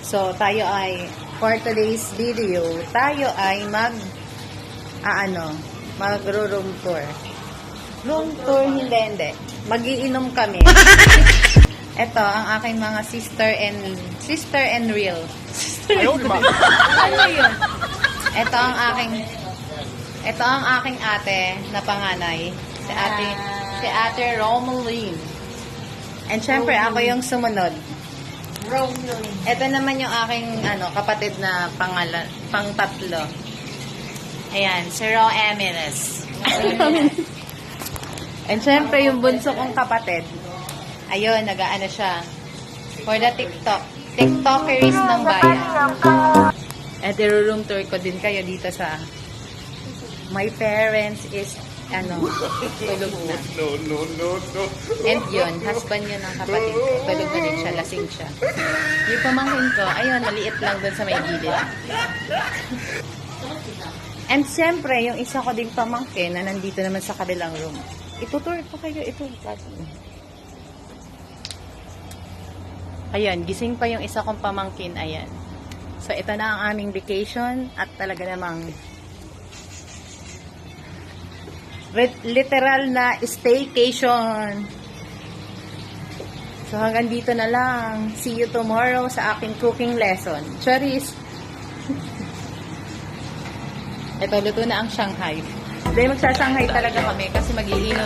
So, tayo ay, for today's video, tayo ay magro-room tour. Room tour, hindi. Mag-iinom kami. Ito, ang aking mga sister and real. Ano yun? Ito ang aking ate na panganay. Si ate Romeline. And syempre, ako yung sumunod. Ito naman yung aking kapatid na pang-tatlo. Ayan, si Ro Emiles. And syempre, yung bunso kong kapatid. Ayun, nag-aano siya. For the TikTokeries ng bayan. At i-room tour ko din kayo dito sa my parents is tulog na. No. And yun, husband yun ng kapatid ko. Tulog na din siya, lasing siya. Yung pamangkin ko, ayun, maliit lang dun sa may gilid. And siyempre, yung isa ko ding pamangkin na nandito naman sa kabilang room. Itutur ko kayo, ito. Ayan, gising pa yung isa kong pamangkin, ayan. So, ito na ang aming vacation at talaga namang literal na staycation. So, hanggang dito na lang. See you tomorrow sa aking cooking lesson. Charis! Ito, luto na ang Shanghai. Dahil magsa-Shanghai talaga kami kasi mag-iinom